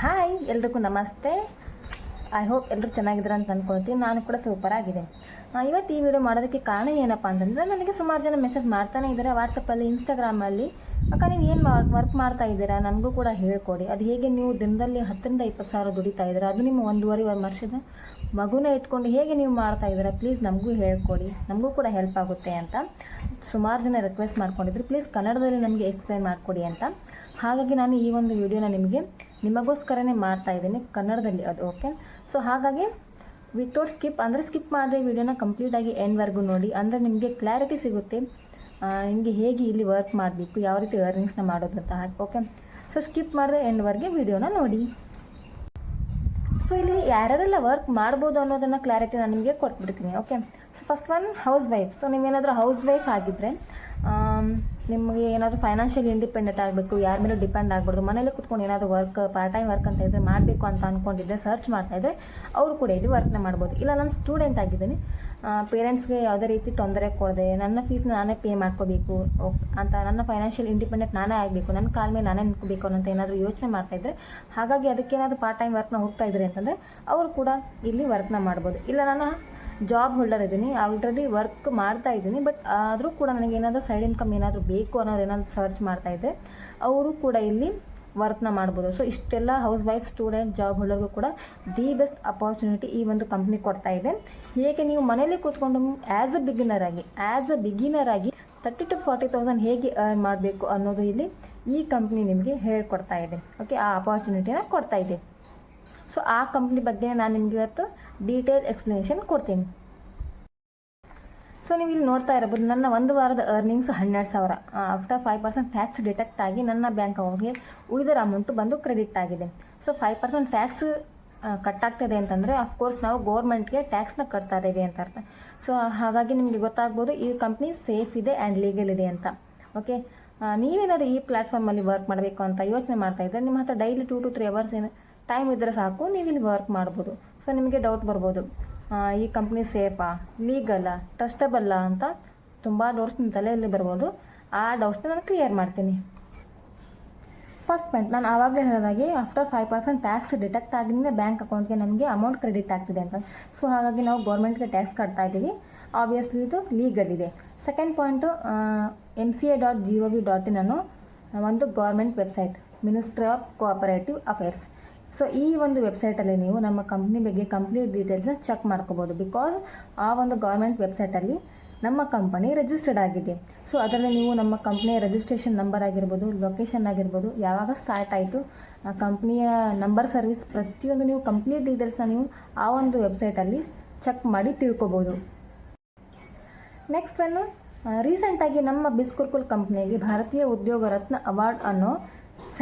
Hi ಎಲ್ರಿಗೂ ನಮಸ್ತೆ. I hope ಎಲ್ಲರೂ ಚೆನ್ನಾಗಿದ್ದಾರೆ ಅಂತ ಅಂದ್ಕೊಳ್ತೀನಿ. ನಾನು ಕೂಡ ಸೂಪರ್ ಆಗಿದೆ. ಇವತ್ತು ಈ ವಿಡಿಯೋ ಮಾಡೋದಕ್ಕೆ ಕಾರಣ ಏನಪ್ಪ ಅಂತಂದರೆ, ನನಗೆ ಸುಮಾರು ಜನ ಮೆಸೇಜ್ ಮಾಡ್ತಾನೆ ಇದ್ದಾರೆ ವಾಟ್ಸಪ್ಪಲ್ಲಿ, ಇನ್ಸ್ಟಾಗ್ರಾಮಲ್ಲಿ. ಅಕ್ಕ ನೀವು ಏನು ವರ್ಕ್ ಮಾಡ್ತಾ ಇದ್ದೀರಾ, ನಮಗೂ ಕೂಡ ಹೇಳ್ಕೊಡಿ. ಅದು ಹೇಗೆ ನೀವು ದಿನದಲ್ಲಿ 10ರಿಂದ 20 ಸಾವಿರ ದುಡಿತಾ ಇದ್ದೀರಾ, ಅದು ನಿಮ್ಮ 1.5 ವರ್ಷದ ಮಗುನ ಇಟ್ಕೊಂಡು ಹೇಗೆ ನೀವು ಮಾಡ್ತಾ ಇದ್ದೀರಾ, ಪ್ಲೀಸ್ ನಮಗೂ ಹೇಳ್ಕೊಡಿ, ನಮಗೂ ಕೂಡ ಹೆಲ್ಪ್ ಆಗುತ್ತೆ ಅಂತ ಸುಮಾರು ಜನ ರಿಕ್ವೆಸ್ಟ್ ಮಾಡ್ಕೊಂಡಿದ್ರು. ಪ್ಲೀಸ್ ಕನ್ನಡದಲ್ಲಿ ನಮಗೆ ಎಕ್ಸ್ಪ್ಲೈನ್ ಮಾಡಿಕೊಡಿ ಅಂತ. ಹಾಗಾಗಿ ನಾನು ಈ ಒಂದು ವಿಡಿಯೋನ ನಿಮಗೋಸ್ಕರನೇ ಮಾಡ್ತಾ ಇದ್ದೀನಿ ಕನ್ನಡದಲ್ಲಿ, ಅದು ಓಕೆ. ಸೊ ಹಾಗಾಗಿ ವಿತೌಟ್ ಸ್ಕಿಪ್ ಮಾಡಿದ್ರೆ ವಿಡಿಯೋನ ಕಂಪ್ಲೀಟಾಗಿ ಎಂಡ್ವರೆಗೂ ನೋಡಿ, ಅಂದರೆ ನಿಮಗೆ ಕ್ಲಾರಿಟಿ ಸಿಗುತ್ತೆ ನಿಮಗೆ ಹೇಗೆ ಇಲ್ಲಿ ವರ್ಕ್ ಮಾಡಬೇಕು, ಯಾವ ರೀತಿ ಅರ್ನಿಂಗ್ಸ್ನ ಮಾಡೋದು ಅಂತ. ಓಕೆ, ಸೊ ಸ್ಕಿಪ್ ಮಾಡಿದ್ರೆ ಎಂಡ್ವರೆಗೆ ವಿಡಿಯೋನ ನೋಡಿ. ಸೊ ಇಲ್ಲಿ ಯಾರ್ಯಾರೆಲ್ಲ ವರ್ಕ್ ಮಾಡ್ಬೋದು ಅನ್ನೋದನ್ನು ಕ್ಲಾರಿಟಿ ನಾನು ನಿಮಗೆ ಕೊಟ್ಬಿಡ್ತೀನಿ. Okay, so first one housewife. So ನೀವೇನಾದರೂ ಹೌಸ್ ವೈಫ್ ಆಗಿದ್ದರೆ, ನಿಮಗೆ ಏನಾದರೂ ಫೈನಾನ್ಷಿಯಲಿ ಇಂಡಿಪೆಂಡೆಂಟ್ ಆಗಬೇಕು, ಯಾರ ಮೇಲೂ ಡಿಪೆಂಡ್ ಆಗಬಾರ್ದು, ಮನೇಲಿ ಕೂತ್ಕೊಂಡು ಏನಾದರೂ ಪಾರ್ಟ್ ಟೈಮ್ ವರ್ಕ್ ಅಂತ ಇದ್ದರೆ ಮಾಡಬೇಕು ಅಂತ ಅಂದ್ಕೊಂಡಿದ್ದೆ, ಸರ್ಚ್ ಮಾಡ್ತಾಯಿದ್ದರೆ ಅವರು ಕೂಡ ಇಲ್ಲಿ ವರ್ಕ್ನ ಮಾಡ್ಬೋದು. ಇಲ್ಲ ನಾನು ಸ್ಟೂಡೆಂಟ್ ಆಗಿದ್ದೀನಿ, ಪೇರೆಂಟ್ಸ್ಗೆ ಯಾವುದೇ ರೀತಿ ತೊಂದರೆ ಕೊಡದೆ ನನ್ನ ಫೀಸ್ನ ನಾನೇ ಪೇ ಮಾಡ್ಕೋಬೇಕು ಅಂತ, ನನ್ನ ಫೈನಾನ್ಷಿಯಲ್ ಇಂಡಿಪೆಂಡೆಂಟ್ ನಾನೇ ಆಗಬೇಕು, ನನ್ನ ಕಾಲ ಮೇಲೆ ನಾನೇ ನಿಂತ್ಕೋಬೇಕು ಅನ್ನೋಂಥ ಏನಾದರೂ ಯೋಚನೆ ಮಾಡ್ತಾಯಿದ್ರೆ, ಹಾಗಾಗಿ ಅದಕ್ಕೇನಾದರೂ ಪಾರ್ಟ್ ಟೈಮ್ ವರ್ಕ್ನ ಹೋಗ್ತಾ ಇದ್ದಾರೆ ಅಂತಂದರೆ ಅವರು ಕೂಡ ಇಲ್ಲಿ ವರ್ಕ್ನ ಮಾಡ್ಬೋದು. ಇಲ್ಲ ನಾನು ಜಾಬ್ ಹೋಲ್ಡರ್ ಇದ್ದೀನಿ, ಆಲ್ರೆಡಿ ವರ್ಕ್ ಮಾಡ್ತಾ ಇದ್ದೀನಿ, ಬಟ್ ಆದರೂ ಕೂಡ ನನಗೆ ಏನಾದರೂ ಸೈಡ್ ಇನ್ಕಮ್ ಏನಾದರೂ ಬೇಕು ಅನ್ನೋದು ಏನಾದರೂ ಸರ್ಚ್ ಮಾಡ್ತಾಯಿದ್ದೆ, ಅವರು ಕೂಡ ಇಲ್ಲಿ ವರ್ಕ್ನ ಮಾಡ್ಬೋದು. ಸೊ ಇಷ್ಟೆಲ್ಲ ಹೌಸ್ ವೈಫ್, ಸ್ಟೂಡೆಂಟ್, ಜಾಬ್ ಹೋಲ್ಡರ್ಗೂ ಕೂಡ ದಿ ಬೆಸ್ಟ್ ಅಪಾರ್ಚುನಿಟಿ ಈ ಒಂದು ಕಂಪ್ನಿ ಕೊಡ್ತಾ ಇದೆ. ಹೇಗೆ ನೀವು ಮನೇಲಿ ಕೂತ್ಕೊಂಡು ಆ್ಯಸ್ ಅ ಬಿಗಿನರ್ ಆಗಿ 30,000 to 40,000 ಹೇಗೆ ಅರ್ನ್ ಮಾಡಬೇಕು ಅನ್ನೋದು ಇಲ್ಲಿ ಈ ಕಂಪ್ನಿ ನಿಮಗೆ ಹೇಳ್ಕೊಡ್ತಾ ಇದೆ. ಓಕೆ, ಆ ಅಪಾರ್ಚುನಿಟಿನ ಕೊಡ್ತಾ ಇದೆ. ಸೊ ಆ ಕಂಪ್ನಿ ಬಗ್ಗೆ ನಾನು ನಿಮಗೆ ಇವತ್ತು ಡೀಟೇಲ್ ಎಕ್ಸ್ಪ್ಲನೇಷನ್ ಕೊಡ್ತೀನಿ. ಸೊ ನೀವು ಇಲ್ಲಿ ನೋಡ್ತಾ ಇರಬಹುದು, ನನ್ನ ಒಂದು ವಾರದ ಅರ್ನಿಂಗ್ಸ್ 12,000. ಆಫ್ಟರ್ 5% ಟ್ಯಾಕ್ಸ್ ಡಿಟೆಕ್ಟ್ ಆಗಿ ನನ್ನ ಬ್ಯಾಂಕ್ ಅಕೌಂಟ್ಗೆ ಉಳಿದರ ಅಮೌಂಟು ಬಂದು ಕ್ರೆಡಿಟ್ ಆಗಿದೆ. ಸೊ 5% ಟ್ಯಾಕ್ಸ್ ಕಟ್ಟಾಗ್ತದೆ ಅಂತಂದರೆ ಅಫ್ಕೋರ್ಸ್ ನಾವು ಗೌರ್ಮೆಂಟ್ಗೆ ಟ್ಯಾಕ್ಸ್ನ ಕಟ್ತಾ ಇದ್ದೇವೆ ಅಂತ ಅರ್ಥ. ಸೊ ಹಾಗಾಗಿ ನಿಮಗೆ ಗೊತ್ತಾಗ್ಬೋದು ಈ ಕಂಪ್ನಿ ಸೇಫ್ ಇದೆ ಆ್ಯಂಡ್ ಲೀಗಲ್ ಇದೆ ಅಂತ. ಓಕೆ, ನೀವೇನಾದರೂ ಈ ಪ್ಲ್ಯಾಟ್ಫಾರ್ಮಲ್ಲಿ ವರ್ಕ್ ಮಾಡಬೇಕು ಅಂತ ಯೋಚನೆ ಮಾಡ್ತಾ ಇದ್ದರೆ, ನಿಮ್ಮ ಹತ್ರ ಡೈಲಿ 2 to 3 ಅವರ್ಸ್ ಟೈಮ್ ಇದ್ದರೆ ಸಾಕು, ನೀವು ಇಲ್ಲಿ ವರ್ಕ್ ಮಾಡ್ಬೋದು. ಸೊ ನಿಮಗೆ ಡೌಟ್ ಬರ್ಬೋದು, ಈ ಕಂಪ್ನಿ ಸೇಫಾ, ಲೀಗಲ್ಲ, ಟ್ರಸ್ಟಬಲ್ಲ ಅಂತ ತುಂಬ ಡೌಟ್ಸ್ ನಿಮ್ಮ ತಲೆಯಲ್ಲಿ ಬರ್ಬೋದು. ಆ ಡೌಟ್ಸ್ನ ನಾನು ಕ್ಲಿಯರ್ ಮಾಡ್ತೀನಿ. ಫಸ್ಟ್ ಪಾಯಿಂಟ್, ನಾನು ಆವಾಗಲೇ ಹೇಳಿದಾಗೆ ಆಫ್ಟರ್ 5% ಟ್ಯಾಕ್ಸ್ ಡಿಟೆಕ್ಟ್ ಆಗಿದ್ದರೆ ಬ್ಯಾಂಕ್ ಅಕೌಂಟ್ಗೆ ನಮಗೆ ಅಮೌಂಟ್ ಕ್ರೆಡಿಟ್ ಆಗ್ತಿದೆ ಅಂತ. ಸೊ ಹಾಗಾಗಿ ನಾವು ಗೌರ್ಮೆಂಟ್ಗೆ ಟ್ಯಾಕ್ಸ್ ಕಟ್ತಾ ಇದ್ದೀವಿ, ಆಬ್ವಿಯಸ್ಲಿ ಇದು ಲೀಗಲ್ ಇದೆ. ಸೆಕೆಂಡ್ ಪಾಯಿಂಟು, MCA.gov.in ಅನ್ನೋ ಒಂದು government website, ministry of cooperative affairs. So ಈ ಒಂದು ವೆಬ್ಸೈಟಲ್ಲಿ ನೀವು ನಮ್ಮ ಕಂಪ್ನಿ ಬಗ್ಗೆ ಕಂಪ್ಲೀಟ್ ಡೀಟೇಲ್ಸ್ನ ಚೆಕ್ ಮಾಡ್ಕೋಬೋದು. ಬಿಕಾಸ್ ಆ ಒಂದು ಗೌರ್ಮೆಂಟ್ ವೆಬ್ಸೈಟಲ್ಲಿ ನಮ್ಮ ಕಂಪನಿ ರಿಜಿಸ್ಟರ್ಡ್ ಆಗಿದೆ. ಸೊ ಅದರಲ್ಲಿ ನೀವು ನಮ್ಮ ಕಂಪ್ನಿಯ ರಿಜಿಸ್ಟ್ರೇಷನ್ ನಂಬರ್ ಆಗಿರ್ಬೋದು, ಲೊಕೇಶನ್ ಆಗಿರ್ಬೋದು, ಯಾವಾಗ ಸ್ಟಾರ್ಟ್ ಆಯಿತು, ಕಂಪ್ನಿಯ ನಂಬರ್, ಸರ್ವಿಸ್, ಪ್ರತಿಯೊಂದು ನೀವು ಕಂಪ್ಲೀಟ್ ಡೀಟೇಲ್ಸ್ನ ನೀವು ಆ ಒಂದು ವೆಬ್ಸೈಟಲ್ಲಿ ಚೆಕ್ ಮಾಡಿ ತಿಳ್ಕೊಬೋದು. ನೆಕ್ಸ್ಟ್ ಒನ್ನು, ರೀಸೆಂಟಾಗಿ ನಮ್ಮ ಬಿಸ್ಕುರ್ಕುಲ್ ಕಂಪ್ನಿಗೆ ಭಾರತೀಯ ಉದ್ಯೋಗ ರತ್ನ ಅವಾರ್ಡ್ ಅನ್ನೋ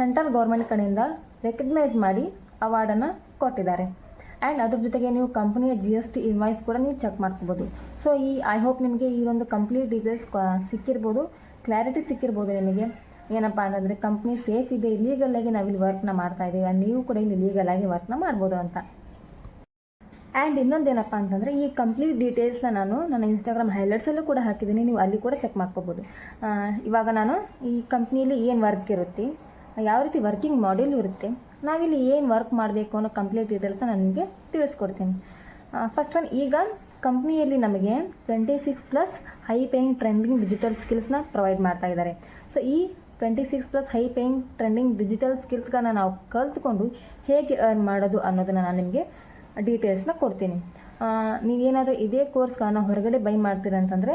ಸೆಂಟ್ರಲ್ ಗೌರ್ಮೆಂಟ್ ಕಡೆಯಿಂದ ರೆಕಗ್ನೈಸ್ ಮಾಡಿ ಅವಾರ್ಡನ್ನು ಕೊಟ್ಟಿದ್ದಾರೆ. ಆ್ಯಂಡ್ ಅದ್ರ ಜೊತೆಗೆ ನೀವು ಕಂಪ್ನಿಯ GST ಇನ್ವಾಯ್ಸ್ ಕೂಡ ನೀವು ಚೆಕ್ ಮಾಡ್ಕೋಬೋದು. ಸೊ ಐ ಹೋಪ್ ನಿಮಗೆ ಈ ಒಂದು ಕಂಪ್ಲೀಟ್ ಡೀಟೇಲ್ಸ್ ಸಿಕ್ಕಿರ್ಬೋದು, ಕ್ಲಾರಿಟಿ ಸಿಕ್ಕಿರ್ಬೋದು ನಿಮಗೆ. ಏನಪ್ಪ ಅಂತಂದರೆ ಕಂಪ್ನಿ ಸೇಫ್ ಇದೆ, ಲೀಗಲಾಗಿ ನಾವಿಲ್ಲಿ ವರ್ಕ್ನ ಮಾಡ್ತಾ ಇದ್ದೀವಿ, ಆ್ಯಂಡ್ ನೀವು ಕೂಡ ಇಲ್ಲಿ ಲೀಗಲಾಗಿ ವರ್ಕ್ನ ಮಾಡ್ಬೋದು ಅಂತ. ಆ್ಯಂಡ್ ಇನ್ನೊಂದೇನಪ್ಪ ಅಂತಂದರೆ, ಈ ಕಂಪ್ಲೀಟ್ ಡೀಟೇಲ್ಸ್ನ ನಾನು ನನ್ನ ಇನ್ಸ್ಟಾಗ್ರಾಮ್ ಹೈಲೈಟ್ಸಲ್ಲೂ ಕೂಡ ಹಾಕಿದ್ದೀನಿ, ನೀವು ಅಲ್ಲಿ ಕೂಡ ಚೆಕ್ ಮಾಡ್ಕೋಬೋದು. ಇವಾಗ ನಾನು ಈ ಕಂಪ್ನಿಯಲ್ಲಿ ಏನು ವರ್ಕ್ ಇರುತ್ತೆ, ಯಾವ ರೀತಿ ವರ್ಕಿಂಗ್ ಮಾಡೆಲ್ ಇರುತ್ತೆ, ನಾವಿಲ್ಲಿ ಏನು ವರ್ಕ್ ಮಾಡಬೇಕು ಅನ್ನೋ ಕಂಪ್ಲೀಟ್ ಡೀಟೇಲ್ಸ್ನ ನಾನು ನಿಮಗೆ ತಿಳಿಸ್ಕೊಡ್ತೀನಿ. ಫಸ್ಟ್ ಒನ್, ಈಗ ಕಂಪ್ನಿಯಲ್ಲಿ ನಮಗೆ 26+ ಹೈ ಪೇಯಿಂಗ್ ಟ್ರೆಂಡಿಂಗ್ ಡಿಜಿಟಲ್ ಸ್ಕಿಲ್ಸ್ನ ಪ್ರೊವೈಡ್ ಮಾಡ್ತಾ ಇದ್ದಾರೆ. ಸೊ ಈ 26+ ಹೈ ಪೇಯಿಂಗ್ ಟ್ರೆಂಡಿಂಗ್ ಡಿಜಿಟಲ್ ಸ್ಕಿಲ್ಸ್ಗಳನ್ನ ನಾವು ಕಲ್ತ್ಕೊಂಡು ಹೇಗೆ ಅರ್ನ್ ಮಾಡೋದು ಅನ್ನೋದನ್ನು ನಾನು ನಿಮಗೆ ಡೀಟೇಲ್ಸ್ನ ಕೊಡ್ತೀನಿ. ನೀವೇನಾದರೂ ಇದೇ ಕೋರ್ಸ್ಗಳನ್ನ ಹೊರಗಡೆ ಬೈ ಮಾಡ್ತೀರಂತಂದರೆ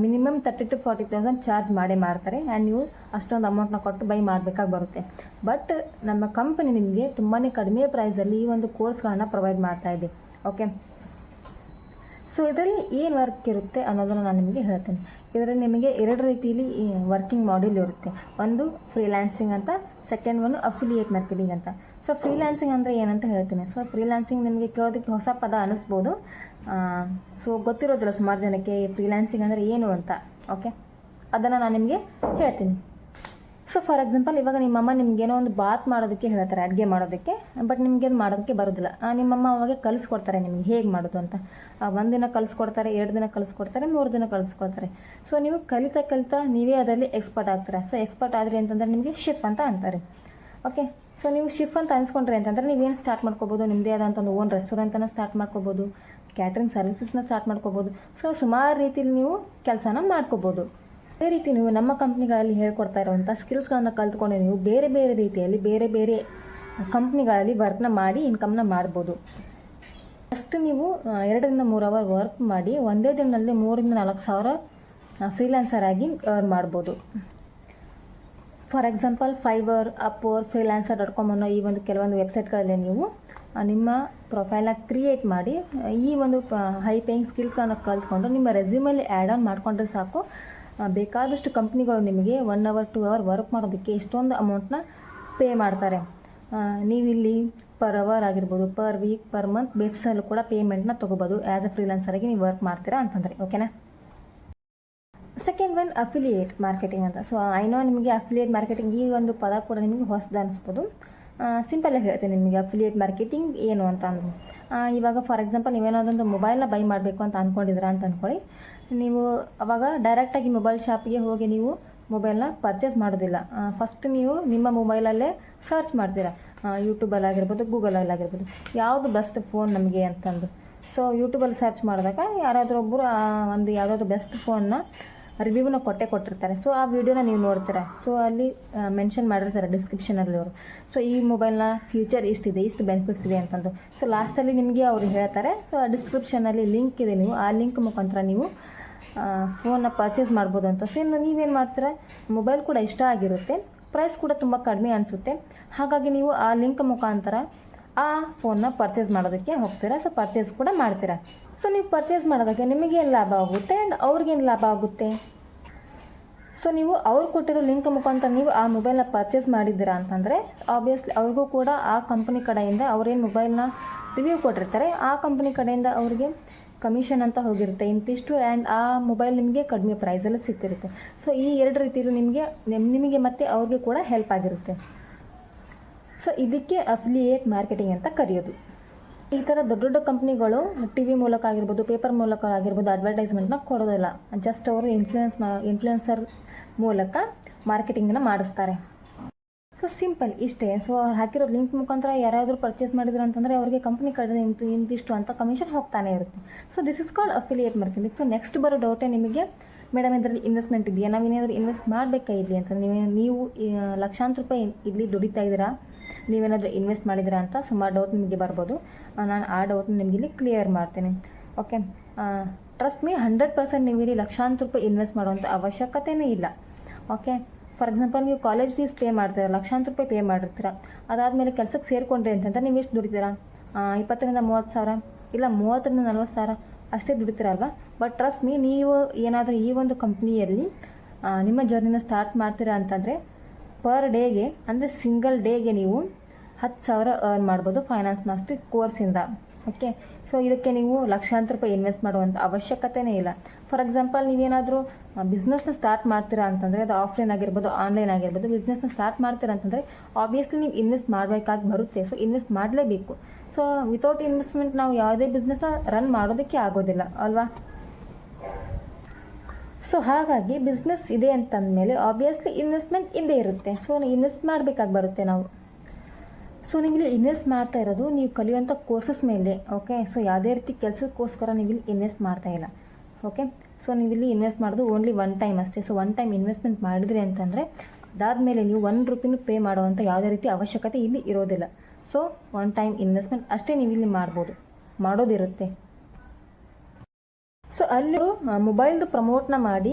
ಮಿನಿಮಮ್ 30,000 to 40,000 ಚಾರ್ಜ್ ಮಾಡ್ತಾರೆ, ಆ್ಯಂಡ್ ನೀವು ಅಷ್ಟೊಂದು ಅಮೌಂಟ್ನ ಕೊಟ್ಟು ಬೈ ಮಾಡಬೇಕಾಗಿ ಬರುತ್ತೆ. ಬಟ್ ನಮ್ಮ ಕಂಪನಿ ನಿಮಗೆ ತುಂಬಾ ಕಡಿಮೆ ಪ್ರೈಸಲ್ಲಿ ಈ ಒಂದು ಕೋರ್ಸ್ಗಳನ್ನು ಪ್ರೊವೈಡ್ ಮಾಡ್ತಾ ಇದೆ. ಓಕೆ, ಸೊ ಇದರಲ್ಲಿ ಏನು ವರ್ಕ್ ಇರುತ್ತೆ ಅನ್ನೋದನ್ನು ನಾನು ನಿಮಗೆ ಹೇಳ್ತೀನಿ. ಇದರಲ್ಲಿ ನಿಮಗೆ 2 ರೀತಿಯಲ್ಲಿ ವರ್ಕಿಂಗ್ ಮಾಡೆಲ್ ಇರುತ್ತೆ. ಒಂದು ಫ್ರೀಲ್ಯಾನ್ಸಿಂಗ್ ಅಂತ, ಸೆಕೆಂಡ್ ಒನ್ ಅಫಿಲಿಯೇಟ್ ಮಾರ್ಕೆಟಿಂಗ್ ಅಂತ. ಸೊ ಫ್ರೀಲ್ಯಾನ್ಸಿಂಗ್ ಅಂದರೆ ಏನಂತ ಹೇಳ್ತೀನಿ. ಸೊ ಫ್ರೀಲ್ಯಾನ್ಸಿಂಗ್ ನಿಮಗೆ ಕೇಳೋದಕ್ಕೆ ಹೊಸ ಪದ ಅನ್ನಿಸ್ಬೋದು. ಸೊ ಗೊತ್ತಿರೋದಿಲ್ಲ ಸುಮಾರು ಜನಕ್ಕೆ ಫ್ರೀಲ್ಯಾನ್ಸಿಂಗ್ ಅಂದರೆ ಏನು ಅಂತ. ಓಕೆ, ಅದನ್ನು ನಾನು ನಿಮಗೆ ಹೇಳ್ತೀನಿ. ಸೊ ಫಾರ್ ಎಕ್ಸಾಂಪಲ್, ಇವಾಗ ನಿಮ್ಮಮ್ಮ ನಿಮಗೇನೋ ಒಂದು ಬಾತ್ ಮಾಡೋದಕ್ಕೆ ಹೇಳ್ತಾರೆ, ಅಡುಗೆ ಮಾಡೋದಕ್ಕೆ, ಬಟ್ ನಿಮಗೆ ಅದು ಮಾಡೋದಕ್ಕೆ ಬರೋದಿಲ್ಲ. ನಿಮ್ಮಮ್ಮ ಅವಾಗ ಕಲಿಸ್ಕೊಡ್ತಾರೆ ನಿಮಗೆ ಹೇಗೆ ಮಾಡೋದು ಅಂತ. 1 ದಿನ ಕಲಿಸ್ಕೊಡ್ತಾರೆ, 2 ದಿನ ಕಲಿಸ್ಕೊಡ್ತಾರೆ, 3 ದಿನ ಕಲಿಸ್ಕೊಡ್ತಾರೆ. ಸೊ ನೀವು ಕಲಿತಾ ನೀವೇ ಅದರಲ್ಲಿ ಎಕ್ಸ್ಪರ್ಟ್ ಆಗ್ತಾರೆ. ಸೊ ಎಕ್ಸ್ಪರ್ಟ್ ಆದರೆ ಅಂತಂದರೆ ನಿಮಗೆ ಶೆಫ್ ಅಂತ ಅಂತಾರೆ. ಓಕೆ, ಸೊ ನೀವು ಶಿಫ್ ಅಂತ ಅನ್ಸ್ಕೊಂಡ್ರಿ ಅಂತಂದರೆ ನೀವೇನು ಸ್ಟಾರ್ಟ್ ಮಾಡ್ಕೋಬೋದು, ನಿಮ್ಮದೇ ಆದಂಥ ಒಂದು ಓನ್ ರೆಸ್ಟೋರೆಂಟನ್ನು ಸ್ಟಾರ್ಟ್ ಮಾಡ್ಕೋಬೋದು, ಕ್ಯಾಟ್ರಿಂಗ್ ಸರ್ವಿಸಸ್ನ ಸ್ಟಾರ್ಟ್ ಮಾಡ್ಕೋಬೋದು. ಸೊ ಸುಮಾರು ರೀತಿಯಲ್ಲಿ ನೀವು ಕೆಲಸನ ಮಾಡ್ಕೋಬೋದು. ಅದೇ ರೀತಿ ನೀವು ನಮ್ಮ ಕಂಪ್ನಿಗಳಲ್ಲಿ ಹೇಳ್ಕೊಡ್ತಾ ಇರೋವಂಥ ಸ್ಕಿಲ್ಸ್ಗಳನ್ನು ಕಲ್ತ್ಕೊಂಡು ನೀವು ಬೇರೆ ಬೇರೆ ರೀತಿಯಲ್ಲಿ ಬೇರೆ ಬೇರೆ ಕಂಪ್ನಿಗಳಲ್ಲಿ ವರ್ಕ್ನ ಮಾಡಿ ಇನ್ಕಮ್ನ ಮಾಡ್ಬೋದು. ಫಸ್ಟ್ ನೀವು 2 ರಿಂದ 3 ಅವರ್ ವರ್ಕ್ ಮಾಡಿ ಒಂದೇ ದಿನದಲ್ಲಿ 3 ರಿಂದ 4 ಸಾವಿರ ಫ್ರೀಲ್ಯಾನ್ಸರ್ ಆಗಿ ಅರ್ನ್ ಮಾಡ್ಬೋದು. ಫಾರ್ ಎಕ್ಸಾಂಪಲ್ ಫೈವರ್, ಅಪ್ವರ್ಕ್, freelancer.com ಅನ್ನೋ ಈ ಒಂದು ಕೆಲವೊಂದು ವೆಬ್ಸೈಟ್ಗಳಲ್ಲಿ ನೀವು ನಿಮ್ಮ ಪ್ರೊಫೈಲ್ನ ಕ್ರಿಯೇಟ್ ಮಾಡಿ ಈ ಒಂದು ಹೈ ಪೇಯಿಂಗ್ ಸ್ಕಿಲ್ಸ್ಗಳನ್ನು ಕಲ್ತ್ಕೊಂಡು ನಿಮ್ಮ ರೆಸ್ಯೂಮಲ್ಲಿ ಆ್ಯಡ್ ಆನ್ ಮಾಡಿಕೊಂಡ್ರೆ ಸಾಕು. ಬೇಕಾದಷ್ಟು ಕಂಪ್ನಿಗಳು ನಿಮಗೆ 1 ಅವರ್ 2 ಅವರ್ ವರ್ಕ್ ಮಾಡೋದಕ್ಕೆ ಇಷ್ಟೊಂದು ಅಮೌಂಟ್ನ ಪೇ ಮಾಡ್ತಾರೆ. ನೀವಿಲ್ಲಿ ಪರ್ ಅವರ್ ಆಗಿರ್ಬೋದು, ಪರ್ ವೀಕ್, ಪರ್ ಮಂತ್ ಬೇಸಿಸಲ್ಲೂ ಕೂಡ ಪೇಮೆಂಟ್ನ ತೊಗೋಬೋದು ಆ್ಯಸ್ ಅ ಫ್ರೀಲಾನ್ಸರಾಗಿ ನೀವು ವರ್ಕ್ ಮಾಡ್ತೀರಾ ಅಂತಂದರೆ. ಓಕೆನಾ? ಸೆಕೆಂಡ್ ಒನ್ ಅಫಿಲಿಯೇಟ್ ಮಾರ್ಕೆಟಿಂಗ್ ಅಂತ. ಸೊ ಐನೋ ನಿಮಗೆ ಅಫಿಲಿಯೇಟ್ ಮಾರ್ಕೆಟಿಂಗ್ ಈ ಒಂದು ಪದ ಕೂಡ ನಿಮಗೆ ಹೊಸದು ಅನಿಸ್ಬೋದು. ಸಿಂಪಲಾಗಿ ಹೇಳ್ತೀನಿ ನಿಮಗೆ ಅಫಿಲಿಯೇಟ್ ಮಾರ್ಕೆಟಿಂಗ್ ಏನು ಅಂತ ಅಂದರು. ಇವಾಗ ಫಾರ್ ಎಕ್ಸಾಂಪಲ್ ನೀವೇನಾದೊಂದು ಮೊಬೈಲ್ನ ಬೈ ಮಾಡಬೇಕು ಅಂತ ಅಂದ್ಕೊಂಡಿದ್ದೀರಾ ಅಂತ ಅಂದ್ಕೊಳ್ಳಿ. ನೀವು ಅವಾಗ ಡೈರೆಕ್ಟಾಗಿ ಮೊಬೈಲ್ ಶಾಪಿಗೆ ಹೋಗಿ ನೀವು ಮೊಬೈಲ್ನ ಪರ್ಚೇಸ್ ಮಾಡೋದಿಲ್ಲ. ಫಸ್ಟ್ ನೀವು ನಿಮ್ಮ ಮೊಬೈಲಲ್ಲೇ ಸರ್ಚ್ ಮಾಡ್ತೀರಾ, ಯೂಟ್ಯೂಬಲ್ಲಿ ಆಗಿರ್ಬೋದು, ಗೂಗಲಲ್ಲಿ ಆಗಿರ್ಬೋದು, ಯಾವುದು ಬೆಸ್ಟ್ ಫೋನ್ ನಮಗೆ ಅಂತಂದು. ಸೊ ಯೂಟ್ಯೂಬಲ್ಲಿ ಸರ್ಚ್ ಮಾಡಿದಾಗ ಯಾರಾದರೂ ಒಬ್ಬರು ಒಂದು ಯಾವುದಾದ್ರು ಬೆಸ್ಟ್ ಫೋನ್ನ ರಿವ್ಯೂನ ಕೊಟ್ಟಿರ್ತಾರೆ. ಸೊ ಆ ವಿಡಿಯೋನ ನೀವು ನೋಡ್ತೀರಾ. ಸೊ ಅಲ್ಲಿ ಮೆನ್ಷನ್ ಮಾಡಿರ್ತಾರೆ ಡಿಸ್ಕ್ರಿಪ್ಷನಲ್ಲಿ ಅವರು. ಸೊ ಈ ಮೊಬೈಲ್ನ ಫ್ಯೂಚರ್ ಇಷ್ಟಿದೆ, ಇಷ್ಟು ಬೆನಿಫಿಟ್ಸ್ ಇದೆ ಅಂತಂದು. ಸೊ ಲಾಸ್ಟಲ್ಲಿ ನಿಮಗೆ ಅವರು ಹೇಳ್ತಾರೆ. ಸೊ ಆ ಡಿಸ್ಕ್ರಿಪ್ಷನಲ್ಲಿ ಲಿಂಕ್ ಇದೆ, ನೀವು ಆ ಲಿಂಕ್ ಮುಖಾಂತರ ನೀವು ಫೋನ್ನ ಪರ್ಚೇಸ್ ಮಾಡ್ಬೋದು ಅಂತ. ಸೊ ಇನ್ನು ನೀವೇನು ಮಾಡ್ತೀರಾ, ಮೊಬೈಲ್ ಕೂಡ ಇಷ್ಟ ಆಗಿರುತ್ತೆ, ಪ್ರೈಸ್ ಕೂಡ ತುಂಬ ಕಡಿಮೆ ಅನಿಸುತ್ತೆ. ಹಾಗಾಗಿ ನೀವು ಆ ಲಿಂಕ್ ಮುಖಾಂತರ ಆ ಫೋನ್ನ ಪರ್ಚೇಸ್ ಮಾಡೋದಕ್ಕೆ ಹೋಗ್ತೀರಾ. ಸೊ ಪರ್ಚೇಸ್ ಕೂಡ ಮಾಡ್ತೀರಾ. ಸೊ ನೀವು ಪರ್ಚೇಸ್ ಮಾಡೋದಕ್ಕೆ ನಿಮಗೇನು ಲಾಭ ಆಗುತ್ತೆ ಆ್ಯಂಡ್ ಅವ್ರಿಗೇನು ಲಾಭ ಆಗುತ್ತೆ. ಸೊ ನೀವು ಅವ್ರು ಕೊಟ್ಟಿರೋ ಲಿಂಕ್ ಮುಖಾಂತರ ನೀವು ಆ ಮೊಬೈಲ್ನ ಪರ್ಚೇಸ್ ಮಾಡಿದ್ದೀರಾ ಅಂತಂದರೆ ಆಬ್ವಿಯಸ್ಲಿ ಅವ್ರಿಗೂ ಕೂಡ ಆ ಕಂಪ್ನಿ ಕಡೆಯಿಂದ ಅವ್ರೇನು ಮೊಬೈಲ್ನ ರಿವ್ಯೂ ಕೊಟ್ಟಿರ್ತಾರೆ ಆ ಕಂಪ್ನಿ ಕಡೆಯಿಂದ ಅವ್ರಿಗೆ ಕಮಿಷನ್ ಅಂತ ಹೋಗಿರುತ್ತೆ ಇಂತಿಷ್ಟು, ಆ್ಯಂಡ್ ಆ ಮೊಬೈಲ್ ನಿಮಗೆ ಕಡಿಮೆ ಪ್ರೈಸಲ್ಲಿ ಸಿಗ್ತಿರುತ್ತೆ. ಸೊ ಈ 2 ರೀತಿಯಲ್ಲೂ ನಿಮಗೆ ಮತ್ತು ಅವ್ರಿಗೆ ಕೂಡ ಹೆಲ್ಪ್ ಆಗಿರುತ್ತೆ. ಸೊ ಇದಕ್ಕೆ ಅಫಿಲಿಯೇಟ್ ಮಾರ್ಕೆಟಿಂಗ್ ಅಂತ ಕರೆಯೋದು. ಈ ಥರ ದೊಡ್ಡ ದೊಡ್ಡ ಕಂಪ್ನಿಗಳು ಟಿ ವಿ ಮೂಲಕ ಆಗಿರ್ಬೋದು, ಪೇಪರ್ ಮೂಲಕ ಆಗಿರ್ಬೋದು ಅಡ್ವರ್ಟೈಸ್ಮೆಂಟ್ನ ಕೊಡೋದಿಲ್ಲ. ಜಸ್ಟ್ ಅವರು ಇನ್ಫ್ಲುಯೆನ್ಸರ್ ಮೂಲಕ ಮಾರ್ಕೆಟಿಂಗನ್ನ ಮಾಡಿಸ್ತಾರೆ. ಸೊ ಸಿಂಪಲ್ ಇಷ್ಟೇ. ಸೊ ಅವ್ರು ಹಾಕಿರೋ ಲಿಂಕ್ ಮುಖಾಂತರ ಯಾರಾದರೂ ಪರ್ಚೇಸ್ ಮಾಡಿದ್ರು ಅಂತಂದರೆ ಅವರಿಗೆ ಕಂಪ್ನಿ ಕಡೆ ಇಂತಿಷ್ಟು ಅಂತ ಕಮಿಷನ್ ಹೋಗ್ತಾನೆ ಇರುತ್ತೆ. So this is called affiliate marketing. So next ಬರೋ ಡೌಟೇ ನಿಮಗೆ, ಮೇಡಮ್ ಇದರಲ್ಲಿ ಇನ್ವೆಸ್ಟ್ಮೆಂಟ್ ಇದೆಯಾ, ನಾವೇನಾದರೂ ಇನ್ವೆಸ್ಟ್ ಮಾಡಬೇಕಾ ಇಲ್ಲಿ ಅಂತ. ನೀವು ಲಕ್ಷಾಂತರ ರೂಪಾಯಿ ಇಲ್ಲಿ ದುಡಿತಾ ಇದ್ದೀರಾ, ನೀವೇನಾದರೂ ಇನ್ವೆಸ್ಟ್ ಮಾಡಿದ್ದೀರಾ ಅಂತ ಸುಮಾರು ಡೌಟ್ ನಿಮಗೆ ಬರ್ಬೋದು. ನಾನು ಆ ಡೌಟ್ನ ನಿಮಗೆ ಇಲ್ಲಿ ಕ್ಲಿಯರ್ ಮಾಡ್ತೀನಿ. ಓಕೆ, ಟ್ರಸ್ಟ್ ಮೀ 100% ನೀವು ಇಲ್ಲಿ ಲಕ್ಷಾಂತರ ರೂಪಾಯಿ ಇನ್ವೆಸ್ಟ್ ಮಾಡುವಂಥ ಅವಶ್ಯಕತೆಯೇ ಇಲ್ಲ. ಓಕೆ, ಫಾರ್ ಎಕ್ಸಾಂಪಲ್ ನೀವು ಕಾಲೇಜ್ ಫೀಸ್ ಪೇ ಮಾಡ್ತೀರಾ, ಲಕ್ಷಾಂತರ ರೂಪಾಯಿ ಪೇ ಮಾಡಿರ್ತೀರ. ಅದಾದಮೇಲೆ ಕೆಲಸಕ್ಕೆ ಸೇರಿಕೊಂಡ್ರಿ ಅಂತಂದ್ರೆ ನೀವು ಎಷ್ಟು ದುಡಿತೀರಾ, 20 ರಿಂದ 30 ಸಾವಿರ, ಇಲ್ಲ 30 ರಿಂದ 40 ಸಾವಿರ ಅಷ್ಟೇ ದುಡಿತೀರಲ್ವ. ಬಟ್ ಟ್ರಸ್ಟ್ ಮೀ, ನೀವು ಏನಾದರೂ ಈ ಒಂದು ಕಂಪ್ನಿಯಲ್ಲಿ ನಿಮ್ಮ ಜರ್ನಿನ ಸ್ಟಾರ್ಟ್ ಮಾಡ್ತೀರಾ ಅಂತಂದರೆ ಪರ್ ಡೇಗೆ, ಅಂದರೆ ಸಿಂಗಲ್ ಡೇಗೆ ನೀವು 10,000 ಅರ್ನ್ ಮಾಡ್ಬೋದು ಫೈನಾನ್ಸ್ ಮಾಸ್ಟರ್ ಕೋರ್ಸಿಂದ. ಓಕೆ, ಸೊ ಇದಕ್ಕೆ ನೀವು ಲಕ್ಷಾಂತರ ರೂಪಾಯಿ ಇನ್ವೆಸ್ಟ್ ಮಾಡುವಂಥ ಅವಶ್ಯಕತೆಯೇ ಇಲ್ಲ. ಫಾರ್ ಎಕ್ಸಾಂಪಲ್ ನೀವೇನಾದರೂ ಬಿಸ್ನೆಸ್ನ ಸ್ಟಾರ್ಟ್ ಮಾಡ್ತೀರಾ ಅಂತಂದರೆ, ಅದು ಆಫ್ಲೈನ್ ಆಗಿರ್ಬೋದು ಆನ್ಲೈನ್ ಆಗಿರ್ಬೋದು, ಬಿಸ್ನೆಸ್ನ ಸ್ಟಾರ್ಟ್ ಮಾಡ್ತೀರಾ ಅಂತಂದರೆ ಆಬ್ವಿಯಸ್ಲಿ ನೀವು ಇನ್ವೆಸ್ಟ್ ಮಾಡಬೇಕಾಗಿ ಬರುತ್ತೆ. ಸೊ ಇನ್ವೆಸ್ಟ್ ಮಾಡಲೇಬೇಕು. ಸೊ ವಿತೌಟ್ ಇನ್ವೆಸ್ಟ್ಮೆಂಟ್ ನಾವು ಯಾವುದೇ ಬಿಸ್ನೆಸ್ನ ರನ್ ಮಾಡೋದಕ್ಕೆ ಆಗೋದಿಲ್ಲ ಅಲ್ವಾ. ಸೊ ಹಾಗಾಗಿ ಬಿಸ್ನೆಸ್ ಇದೆ ಅಂತಂದಮೇಲೆ ಆಬ್ವಿಯಸ್ಲಿ ಇನ್ವೆಸ್ಟ್ಮೆಂಟ್ ಇದ್ದೇ ಇರುತ್ತೆ. ಸೊ ಇನ್ವೆಸ್ಟ್ ಮಾಡಬೇಕಾಗಿ ಬರುತ್ತೆ ನಾವು. ಸೊ ನೀವಿಲ್ಲಿ ಇನ್ವೆಸ್ಟ್ ಮಾಡ್ತಾ ಇರೋದು ನೀವು ಕಲಿಯುವಂಥ ಕೋರ್ಸಸ್ ಮೇಲೆ. ಓಕೆ, ಸೊ ಯಾವುದೇ ರೀತಿ ಕೆಲಸಕ್ಕೋಸ್ಕರ ನೀವಿಲ್ಲಿ ಇನ್ವೆಸ್ಟ್ ಮಾಡ್ತಾ ಇಲ್ಲ. ಓಕೆ, ಸೊ ನೀವಿಲ್ಲಿ ಇನ್ವೆಸ್ಟ್ ಮಾಡೋದು ಓನ್ಲಿ 1 ಟೈಮ್ ಅಷ್ಟೇ. ಸೊ 1 ಟೈಮ್ ಇನ್ವೆಸ್ಟ್ಮೆಂಟ್ ಮಾಡಿದ್ರಿ ಅಂತಂದರೆ ಅದಾದಮೇಲೆ ನೀವು 1 ರೂಪಾಯಿನೂ ಪೇ ಮಾಡುವಂಥ ಯಾವುದೇ ರೀತಿ ಅವಶ್ಯಕತೆ ಇಲ್ಲಿ ಇರೋದಿಲ್ಲ. ಸೊ 1 ಟೈಮ್ ಇನ್ವೆಸ್ಟ್ಮೆಂಟ್ ಅಷ್ಟೇ ನೀವಿಲ್ಲಿ ಮಾಡೋದಿರುತ್ತೆ. ಸೊ ಅಲ್ಲಿ ಮೊಬೈಲ್ದು ಪ್ರಮೋಟ್ನ ಮಾಡಿ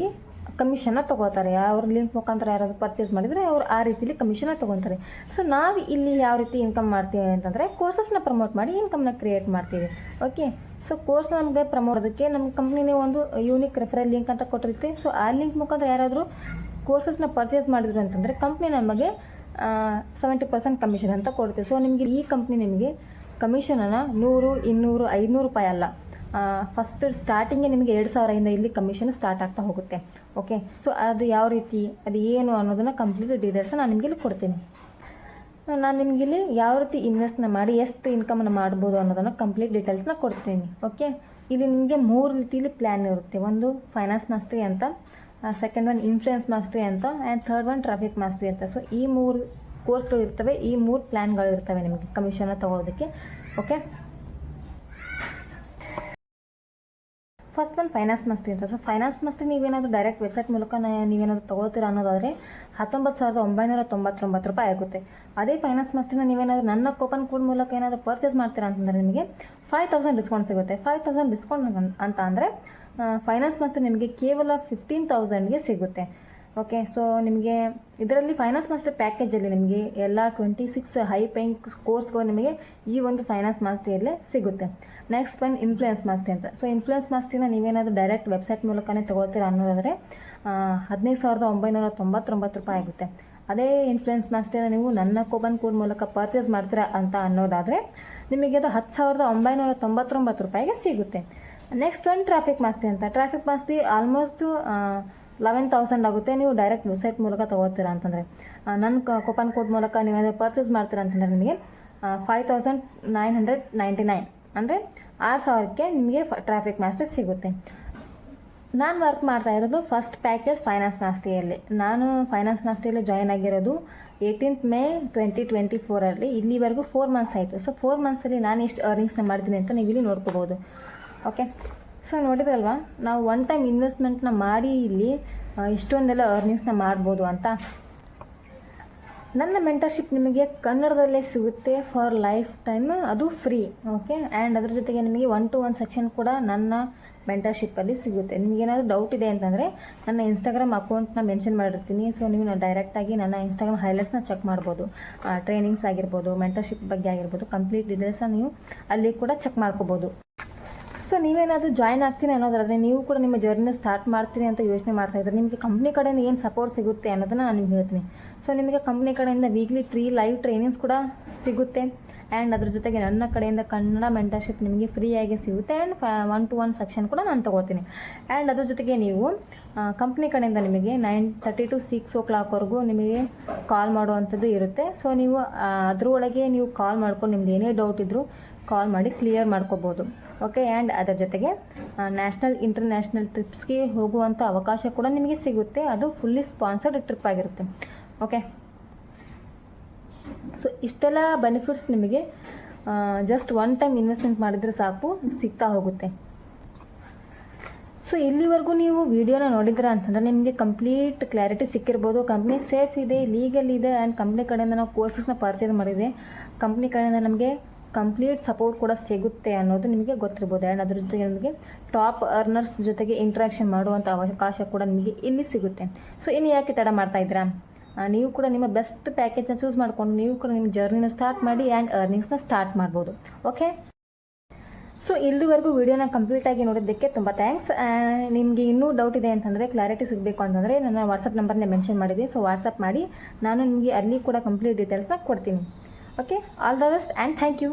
ಕಮಿಷನ್ನ ತೊಗೋತಾರೆ. ಅವ್ರ ಲಿಂಕ್ ಮುಖಾಂತರ ಯಾರಾದರೂ ಪರ್ಚೇಸ್ ಮಾಡಿದರೆ ಅವ್ರು ಆ ರೀತಿಲಿ ಕಮಿಷನ್ನ ತೊಗೊತಾರೆ. ಸೊ ನಾವು ಇಲ್ಲಿ ಯಾವ ರೀತಿ ಇನ್ಕಮ್ ಮಾಡ್ತೀವಿ ಅಂತಂದರೆ ಕೋರ್ಸಸ್ನ ಪ್ರಮೋಟ್ ಮಾಡಿ ಇನ್ಕಮ್ನ ಕ್ರಿಯೇಟ್ ಮಾಡ್ತೀವಿ. ಓಕೆ, ಸೊ ಕೋರ್ಸ್ನ ನಮಗೆ ಪ್ರಮೋಟೋದಕ್ಕೆ ನಮ್ಮ ಕಂಪ್ನಿನೇ ಒಂದು ಯೂನಿಕ್ ರೆಫರಲ್ ಲಿಂಕ್ ಅಂತ ಕೊಟ್ಟಿರುತ್ತೆ. ಸೊ ಆ ಲಿಂಕ್ ಮುಖಾಂತರ ಯಾರಾದರೂ ಕೋರ್ಸಸ್ನ ಪರ್ಚೇಸ್ ಮಾಡಿದ್ರು ಅಂತಂದರೆ ಕಂಪ್ನಿ ನಮಗೆ 70% ಕಮಿಷನ್ ಅಂತ ಕೊಡುತ್ತೆ. ಸೊ ನಿಮಗೆ ಈ ಕಂಪ್ನಿ ನಿಮಗೆ ಕಮಿಷನನ್ನು 100, 200, 500 ರೂಪಾಯಿ ಅಲ್ಲ, ಫಸ್ಟ್ ಸ್ಟಾರ್ಟಿಂಗೇ ನಿಮಗೆ 2,000 ಇಲ್ಲಿ ಕಮಿಷನ್ ಸ್ಟಾರ್ಟ್ ಆಗ್ತಾ ಹೋಗುತ್ತೆ. ಓಕೆ, ಸೊ ಅದು ಯಾವ ರೀತಿ, ಅದು ಏನು ಅನ್ನೋದನ್ನು ಕಂಪ್ಲೀಟ್ ಡೀಟೇಲ್ಸ್ ನಾನು ನಿಮಗೆ ಇಲ್ಲಿ ಕೊಡ್ತೀನಿ. ನಾನು ನಿಮಗೆ ಇಲ್ಲಿ ಯಾವ ರೀತಿ ಇನ್ವೆಸ್ಟ್ನ ಮಾಡಿ ಎಷ್ಟು ಇನ್ಕಮನ್ನು ಮಾಡ್ಬೋದು ಅನ್ನೋದನ್ನು ಕಂಪ್ಲೀಟ್ ಡೀಟೇಲ್ಸ್ನ ಕೊಡ್ತೀನಿ. ಓಕೆ, ಇಲ್ಲಿ ನಿಮಗೆ 3 ರೀತಿಯಲ್ಲಿ ಪ್ಲ್ಯಾನ್ ಇರುತ್ತೆ. ಒಂದು ಫೈನಾನ್ಸ್ ಮಾಸ್ಟ್ರಿ ಅಂತ, ಸೆಕೆಂಡ್ ಒನ್ ಇನ್ಫ್ಲುಯೆನ್ಸ್ ಮಾಸ್ಟ್ರಿ ಅಂತ, and third one traffic mastery ಅಂತ. ಸೊ ಈ 3 ಕೋರ್ಸ್ಗಳು ಇರ್ತವೆ, ಈ 3 ಪ್ಲ್ಯಾನ್ಗಳು ಇರ್ತವೆ ನಿಮಗೆ ಕಮಿಷನ್ನ ತೊಗೊಳೋದಕ್ಕೆ. ಓಕೆ, ಫಸ್ಟ್ ಒಂದು ಫೈನಾನ್ಸ್ ಮಾಸ್ಟರ್ ಅಂತ. ಸೊ ಫೈನಾನ್ಸ್ ಮಾಸ್ಟರ್ ನೀವೇನಾದರೂ ಡೈರೆಕ್ಟ್ ವೆಬ್ಸೈಟ್ ಮೂಲಕ ನೀವೇನಾದರೂ ತೊಗೊಳ್ತೀರಾ ಅನ್ನೋದಾದರೆ 19,999 ರೂಪಾಯಿ ಆಗುತ್ತೆ. ಅದೇ ಫೈನಾನ್ಸ್ ಮಾಸ್ಟರ್ನ ನೀವೇನಾದರೂ ನನ್ನ ಕೂಪನ್ ಕೋಡ್ ಮೂಲಕ ಏನಾದರೂ ಪರ್ಚೇಸ್ ಮಾಡ್ತೀರಾ ಅಂತಂದರೆ ನಿಮಗೆ 5,000 ಡಿಸ್ಕೌಂಟ್ ಸಿಗುತ್ತೆ. 5,000 ಡಿಸ್ಕೌಂಟ್ ಅಂತ ಅಂದರೆ ಫೈನಾನ್ಸ್ ಮಾಸ್ಟರ್ ನಿಮಗೆ ಕೇವಲ 15,000ಗೆ ಸಿಗುತ್ತೆ. ಓಕೆ, ಸೊ ನಿಮಗೆ ಇದರಲ್ಲಿ ಫೈನಾನ್ಸ್ ಮಾಸ್ಟರ್ ಪ್ಯಾಕೇಜಲ್ಲಿ ನಿಮಗೆ ಎಲ್ಲ 26 ಹೈ ಪೇಯಿಂಗ್ ಕೋರ್ಸ್ಗಳು ನಿಮಗೆ ಈ ಒಂದು ಫೈನಾನ್ಸ್ ಮಾಸ್ಟರಲ್ಲಿ ಸಿಗುತ್ತೆ. ನೆಕ್ಸ್ಟ್ ಒಂದು ಇನ್ಫ್ಲುಯೆನ್ಸ್ ಮಾಸ್ಟರ್ ಅಂತ. ಸೊ ಇನ್ಫ್ಲುಯೆನ್ಸ್ ಮಾಸ್ಟರ್ನ ನೀವೇನಾದರೂ ಡೈರೆಕ್ಟ್ ವೆಬ್ಸೈಟ್ ಮೂಲಕನೇ ತೊಗೊಳ್ತೀರಾ ಅನ್ನೋದಾದರೆ 15,999 ರೂಪಾಯಿ ಆಗುತ್ತೆ. ಅದೇ ಇನ್ಫ್ಲುಯೆನ್ಸ್ ಮಾಸ್ಟರ್ನ ನೀವು ನನ್ನ ಕೂಪನ್ ಕೋಡ್ ಮೂಲಕ ಪರ್ಚೇಸ್ ಮಾಡ್ತೀರಾ ಅಂತ ಅನ್ನೋದಾದರೆ ನಿಮಗೆ ಅದು 10,999 ರೂಪಾಯಿಗೆ ಸಿಗುತ್ತೆ. ನೆಕ್ಸ್ಟ್ ಒಂದು ಟ್ರಾಫಿಕ್ ಮಾಸ್ಟರ್ ಅಂತ. ಟ್ರಾಫಿಕ್ ಮಾಸ್ಟರ್ ಆಲ್ಮೋಸ್ಟ್ 11,000 ಆಗುತ್ತೆ ನೀವು ಡೈರೆಕ್ಟ್ ವೆಬ್ಸೈಟ್ ಮೂಲಕ ತೊಗೊಳ್ತೀರಾ ಅಂತಂದರೆ. ನನ್ನ ಕೂಪನ್ ಕೋಡ್ ಮೂಲಕ ನೀವೇನಾದರೂ ಪರ್ಚೇಸ್ ಮಾಡ್ತೀರಾ ಅಂತಂದರೆ ನಿಮಗೆ 5,999 ಅಂದರೆ 6,000ಕ್ಕೆ ನಿಮಗೆ ಟ್ರಾಫಿಕ್ ಮಾಸ್ಟರ್ ಸಿಗುತ್ತೆ. ನಾನು ವರ್ಕ್ ಮಾಡ್ತಾ ಇರೋದು ಫಸ್ಟ್ ಪ್ಯಾಕೇಜ್ ಫೈನಾನ್ಸ್ ಮಾಸ್ಟರಿಯಲ್ಲಿ. ನಾನು ಫೈನಾನ್ಸ್ ಮಾಸ್ಟರಿಯಲ್ಲಿ ಜಾಯ್ನ್ ಆಗಿರೋದು 18th May 2024 ಇಲ್ಲಿವರೆಗೂ 4 ಮಂತ್ಸ್ ಆಯಿತು. ಸೊ 4 ಮಂತ್ಸಲ್ಲಿ ನಾನು ಎಷ್ಟು ಅರ್ನಿಂಗ್ಸ್ನ ಮಾಡ್ತೀನಿ ಅಂತ ನೀವು ಇಲ್ಲಿ ನೋಡ್ಕೋಬೋದು. ಓಕೆ, ಸೊ ನೋಡಿದ್ರಲ್ವಾ ನಾವು ಒನ್ ಟೈಮ್ ಇನ್ವೆಸ್ಟ್ಮೆಂಟ್ನ ಮಾಡಿ ಇಲ್ಲಿ ಇಷ್ಟೊಂದೆಲ್ಲ ಅರ್ನಿಂಗ್ಸ್ನ ಮಾಡ್ಬೋದು ಅಂತ. ನನ್ನ ಮೆಂಟರ್ಶಿಪ್ ನಿಮಗೆ ಕನ್ನಡದಲ್ಲೇ ಸಿಗುತ್ತೆ ಫಾರ್ ಲೈಫ್ ಟೈಮ್, ಅದು ಫ್ರೀ. ಓಕೆ, ಆ್ಯಂಡ್ ಅದ್ರ ಜೊತೆಗೆ ನಿಮಗೆ 1-to-1 ಸೆಕ್ಷನ್ ಕೂಡ ನನ್ನ ಮೆಂಟರ್ಶಿಪ್ಪಲ್ಲಿ ಸಿಗುತ್ತೆ. ನಿಮಗೇನಾದರೂ ಡೌಟ್ ಇದೆ ಅಂತಂದರೆ ನನ್ನ ಇನ್ಸ್ಟಾಗ್ರಾಮ್ ಅಕೌಂಟ್ನ ಮೆನ್ಷನ್ ಮಾಡಿರ್ತೀನಿ. ಸೊ ನೀವು ಡೈರೆಕ್ಟಾಗಿ ನನ್ನ ಇನ್ಸ್ಟಾಗ್ರಾಮ್ ಹೈಲೈಟ್ಸ್ನ ಚೆಕ್ ಮಾಡ್ಬೋದು. ಟ್ರೈನಿಂಗ್ಸ್ ಆಗಿರ್ಬೋದು, ಮೆಂಟರ್ಶಿಪ್ ಬಗ್ಗೆ ಆಗಿರ್ಬೋದು, ಕಂಪ್ಲೀಟ್ ಡೀಟೇಲ್ಸ್ನ ನೀವು ಅಲ್ಲಿ ಕೂಡ ಚೆಕ್ ಮಾಡ್ಕೋಬೋದು. ಸೊ ನೀವೇನಾದರೂ ಜಾಯ್ನ್ ಆಗ್ತೀನಿ ಅನ್ನೋದಾದರೆ ನೀವು ಕೂಡ ನಿಮ್ಮ ಜರ್ನಿ ಸ್ಟಾರ್ಟ್ ಮಾಡ್ತೀನಿ ಅಂತ ಯೋಚನೆ ಮಾಡ್ತಾಯಿದ್ರೆ ನಿಮಗೆ ಕಂಪ್ನಿ ಕಡೆಯಿಂದ ಏನು ಸಪೋರ್ಟ್ ಸಿಗುತ್ತೆ ಅನ್ನೋದನ್ನು ನಾನು ನಿಮ್ಗೆ ಹೇಳ್ತೀನಿ. ಸೊ ನಿಮಗೆ ಕಂಪ್ನಿ ಕಡೆಯಿಂದ ವೀಕ್ಲಿ 3 ಲೈವ್ ಟ್ರೈನಿಂಗ್ಸ್ ಕೂಡ ಸಿಗುತ್ತೆ. ಆ್ಯಂಡ್ ಅದ್ರ ಜೊತೆಗೆ ನನ್ನ ಕಡೆಯಿಂದ ಕನ್ನಡ ಮೆಂಟರ್ಶಿಪ್ ನಿಮಗೆ ಫ್ರೀಯಾಗಿ ಸಿಗುತ್ತೆ. ಆ್ಯಂಡ್ 1-to-1 ಸೆಕ್ಷನ್ ಕೂಡ ನಾನು ತೊಗೊಳ್ತೀನಿ. ಆ್ಯಂಡ್ ಅದ್ರ ಜೊತೆಗೆ ನೀವು ಕಂಪ್ನಿ ಕಡೆಯಿಂದ ನಿಮಗೆ 9:30 to 6 o'clockವರೆಗೂ ನಿಮಗೆ ಕಾಲ್ ಮಾಡುವಂಥದ್ದು ಇರುತ್ತೆ. ಸೊ ನೀವು ಅದರೊಳಗೆ ನೀವು ಕಾಲ್ ಮಾಡ್ಕೊಂಡು ನಿಮ್ದು ಏನೇ ಡೌಟ್ ಇದ್ದರೂ ಕಾಲ್ ಮಾಡಿ ಕ್ಲಿಯರ್ ಮಾಡ್ಕೋಬೋದು. ಓಕೆ, ಆ್ಯಂಡ್ ಅದರ ಜೊತೆಗೆ ನ್ಯಾಷನಲ್ ಇಂಟರ್ನ್ಯಾಷನಲ್ ಟ್ರಿಪ್ಸ್ಗೆ ಹೋಗುವಂಥ ಅವಕಾಶ ಕೂಡ ನಿಮಗೆ ಸಿಗುತ್ತೆ. ಅದು ಫುಲ್ಲಿ ಸ್ಪಾನ್ಸರ್ಡ್ ಟ್ರಿಪ್ ಆಗಿರುತ್ತೆ. ಓಕೆ, ಸೊ ಇಷ್ಟೆಲ್ಲ ಬೆನಿಫಿಟ್ಸ್ ನಿಮಗೆ ಜಸ್ಟ್ ಒನ್ ಟೈಮ್ ಇನ್ವೆಸ್ಟ್ಮೆಂಟ್ ಮಾಡಿದರೆ ಸಾಕು ಸಿಗ್ತಾ ಹೋಗುತ್ತೆ. ಸೊ ಇಲ್ಲಿವರೆಗೂ ನೀವು ವಿಡಿಯೋನ ನೋಡಿದ್ರೆ ಅಂತಂದರೆ ನಿಮಗೆ ಕಂಪ್ಲೀಟ್ ಕ್ಲಾರಿಟಿ ಸಿಕ್ಕಿರ್ಬೋದು. ಕಂಪ್ನಿ ಸೇಫ್ ಇದೆ, ಲೀಗಲ್ ಇದೆ, ಆ್ಯಂಡ್ ಕಂಪ್ನಿ ಕಡೆಯಿಂದ ನಾವು ಕೋರ್ಸಸ್ನ ಪರ್ಚೇಸ್ ಮಾಡಿದೆ, ಕಂಪ್ನಿ ಕಡೆಯಿಂದ ನಮಗೆ ಕಂಪ್ಲೀಟ್ ಸಪೋರ್ಟ್ ಕೂಡ ಸಿಗುತ್ತೆ ಅನ್ನೋದು ನಿಮಗೆ ಗೊತ್ತಿರ್ಬೋದು. ಆ್ಯಂಡ್ ಅದ್ರ ಜೊತೆಗೆ ನಿಮಗೆ ಟಾಪ್ ಅರ್ನರ್ಸ್ ಜೊತೆಗೆ ಇಂಟ್ರಾಕ್ಷನ್ ಮಾಡುವಂಥ ಅವಕಾಶ ಕೂಡ ನಿಮಗೆ ಇಲ್ಲಿ ಸಿಗುತ್ತೆ. ಸೊ ಇನ್ನು ಯಾಕೆ ತಡ ಮಾಡ್ತಾ ಇದ್ದೀರಾ? ನೀವು ಕೂಡ ನಿಮ್ಮ ಬೆಸ್ಟ್ ಪ್ಯಾಕೇಜ್ನ ಚೂಸ್ ಮಾಡಿಕೊಂಡು ನೀವು ಕೂಡ ನಿಮ್ಮ ಜರ್ನಿನ ಸ್ಟಾರ್ಟ್ ಮಾಡಿ ಆ್ಯಂಡ್ ಅರ್ನಿಂಗ್ಸ್ನ ಸ್ಟಾರ್ಟ್ ಮಾಡ್ಬೋದು. ಓಕೆ, ಸೊ ಇಲ್ಲಿವರೆಗೂ ವಿಡಿಯೋನ ಕಂಪ್ಲೀಟಾಗಿ ನೋಡಿದ್ದಕ್ಕೆ ತುಂಬ ಥ್ಯಾಂಕ್ಸ್. ನಿಮಗೆ ಇನ್ನೂ ಡೌಟ್ ಇದೆ ಅಂತಂದರೆ, ಕ್ಲಾರಿಟಿ ಸಿಗಬೇಕು ಅಂತಂದರೆ ನನ್ನ ವಾಟ್ಸಪ್ ನಂಬರ್ನ ಮೆನ್ಷನ್ ಮಾಡಿದೆ. ಸೊ ವಾಟ್ಸಪ್ ಮಾಡಿ, ನಾನು ನಿಮಗೆ ಅಲ್ಲಿ ಕೂಡ ಕಂಪ್ಲೀಟ್ ಡೀಟೇಲ್ಸ್ನ ಕೊಡ್ತೀನಿ. Okay, all the best and thank you.